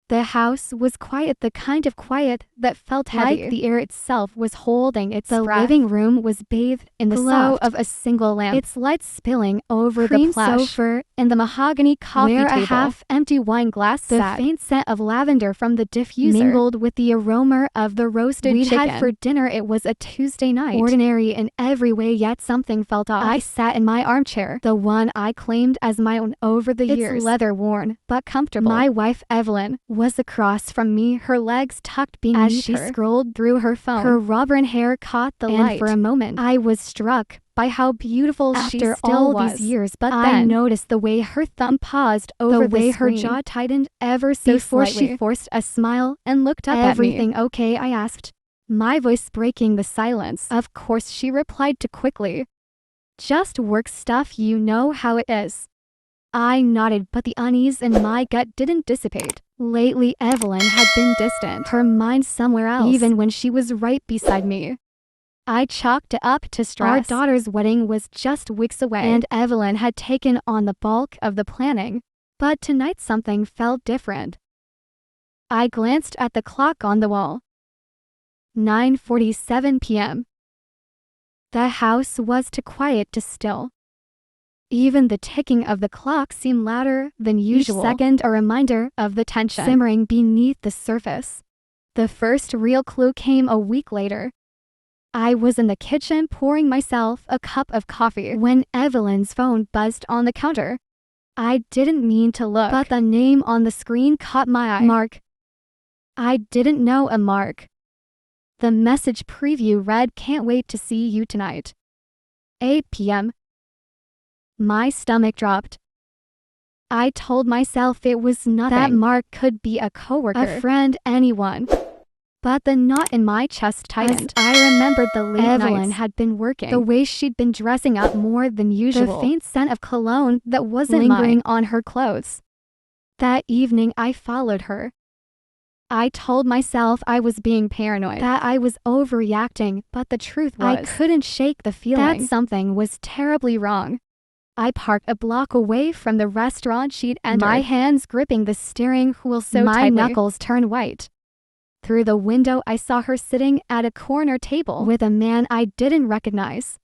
The house was quiet, the kind of quiet that felt heavy. Like the air itself was holding its breath. The living room was bathed in the glow of a single lamp, its light spilling over the plush sofa and the mahogany coffee table, where a half-empty wine glass sat. The faint scent of lavender from the diffuser mingled with the aroma of the roasted chicken we'd had for dinner. It was a Tuesday night, ordinary in every way, yet something felt off. I sat in my armchair, the one I claimed as my own over the years, leather-worn but comfortable. My wife, Evelyn, was across from me, her legs tucked beneath as she scrolled through her phone. Her auburn hair caught the light, and for a moment I was struck by how beautiful she still was. These years, but then I noticed the way her thumb paused over the way her jaw tightened ever so before slightly. She forced a smile and looked up at me. Everything okay? I asked, my voice breaking the silence. Of course, she replied too quickly. Just work stuff, you know how it is. I nodded, but the unease in my gut didn't dissipate. Lately, Evelyn had been distant, her mind somewhere else, even when she was right beside me. I chalked it up to stress. Our daughter's wedding was just weeks away, and Evelyn had taken on the bulk of the planning. But tonight something felt different. I glanced at the clock on the wall. 9:47 p.m. The house was too quiet to still. Even the ticking of the clock seemed louder than usual, each second a reminder of the tension simmering beneath the surface. The first real clue came a week later. I was in the kitchen pouring myself a cup of coffee when Evelyn's phone buzzed on the counter. I didn't mean to look, but the name on the screen caught my eye. Mark. I didn't know a Mark. The message preview read, "Can't wait to see you tonight. 8 p.m. My stomach dropped. I told myself it was nothing. That Mark could be a coworker, a friend, anyone. But the knot in my chest tightened. As I remembered the late Evelyn had been working, the way she'd been dressing up more than usual, the faint scent of cologne that wasn't lingering on her clothes. That evening I followed her. I told myself I was being paranoid, that I was overreacting, but the truth was, I couldn't shake the feeling that something was terribly wrong. I parked a block away from the restaurant she'd entered, my hands gripping the steering wheel so tightly, my knuckles turned white. Through the window I saw her sitting at a corner table with a man I didn't recognize.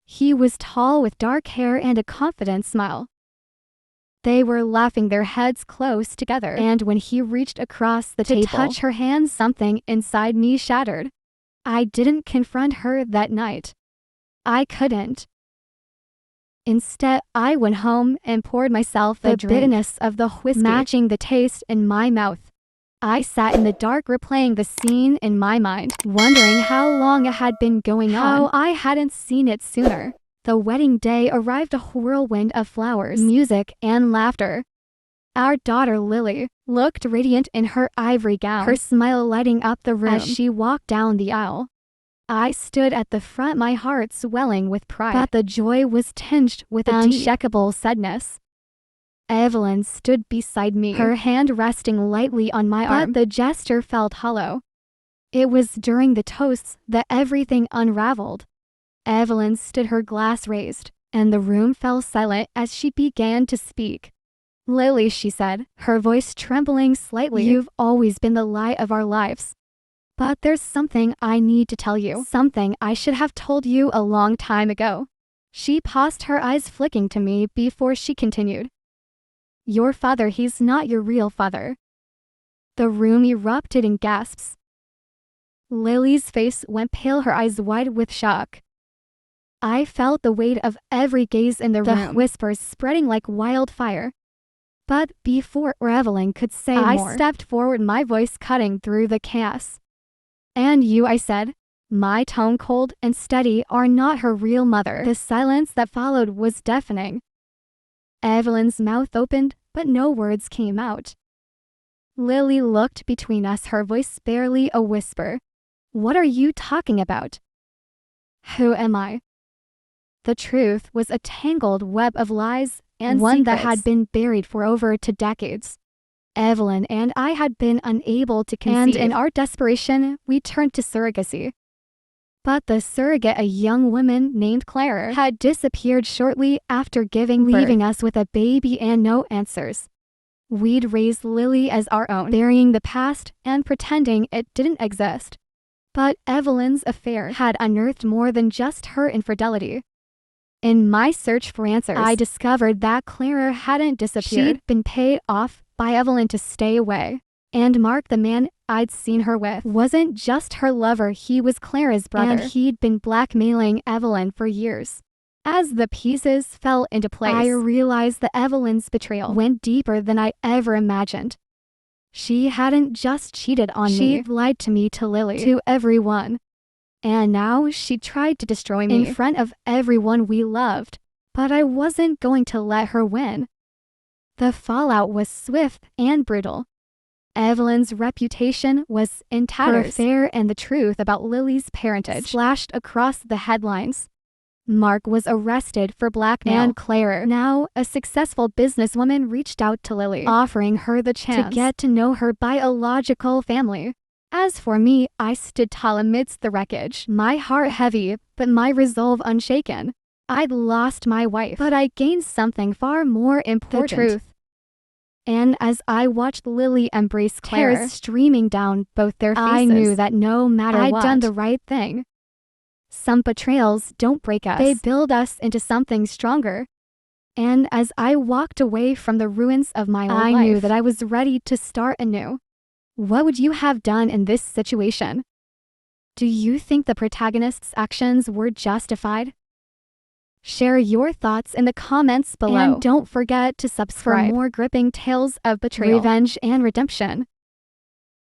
He was tall with dark hair and a confident smile. They were laughing, their heads close together, and when he reached across the table to touch her hand, something inside me shattered. I didn't confront her that night. I couldn't. Instead, I went home and poured myself the bitterness of the whiskey, matching the taste in my mouth. I sat in the dark replaying the scene in my mind, wondering how long it had been going on, how I hadn't seen it sooner. The wedding day arrived, a whirlwind of flowers, music, and laughter. Our daughter Lily looked radiant in her ivory gown, her smile lighting up the room as she walked down the aisle. I stood at the front, my heart swelling with pride, but the joy was tinged with unshakable sadness. Evelyn stood beside me, her hand resting lightly on my arm, but the gesture felt hollow. It was during the toasts that everything unraveled. Evelyn stood, her glass raised, and the room fell silent as she began to speak. "Lily," she said, her voice trembling slightly, "you've always been the light of our lives. But there's something I need to tell you, something I should have told you a long time ago." She paused, her eyes flicking to me before she continued. "Your father, he's not your real father." The room erupted in gasps. Lily's face went pale, her eyes wide with shock. I felt the weight of every gaze in the room, whispers spreading like wildfire. But before Evelyn could say more, I stepped forward, my voice cutting through the chaos. "And you," I said, my tone cold and steady, "are not her real mother." The silence that followed was deafening. Evelyn's mouth opened, but no words came out. Lily looked between us, her voice barely a whisper. "What are you talking about? Who am I?" The truth was a tangled web of lies, and one secrets that had been buried for over 2 decades. Evelyn and I had been unable to conceive, and in our desperation, we turned to surrogacy. But the surrogate, a young woman named Claire, had disappeared shortly after giving birth, leaving us with a baby and no answers. We'd raise Lily as our own, burying the past and pretending it didn't exist. But Evelyn's affair had unearthed more than just her infidelity. In my search for answers, I discovered that Clara hadn't disappeared. She'd been paid off by Evelyn to stay away. And Mark, the man I'd seen her with, wasn't just her lover, he was Clara's brother. And he'd been blackmailing Evelyn for years. As the pieces fell into place, I realized that Evelyn's betrayal went deeper than I ever imagined. She hadn't just cheated on me. She'd lied to me, to Lily, to everyone. And now she tried to destroy me in front of everyone we loved. But I wasn't going to let her win. The fallout was swift and brutal. Evelyn's reputation was in tatters. Her affair and the truth about Lily's parentage splashed across the headlines. Mark was arrested for blackmail, and Clara, now a successful businesswoman, reached out to Lily, offering her the chance to get to know her biological family. As for me, I stood tall amidst the wreckage, my heart heavy, but my resolve unshaken. I'd lost my wife, but I gained something far more important: the truth. And as I watched Lily embrace Clara, tears streaming down both their faces, I knew that no matter what, I'd done the right thing. Some betrayals don't break us. They build us into something stronger. And as I walked away from the ruins of my life, I knew that I was ready to start anew. What would you have done in this situation? Do you think the protagonist's actions were justified? Share your thoughts in the comments below. And don't forget to subscribe for more gripping tales of betrayal, revenge, and redemption.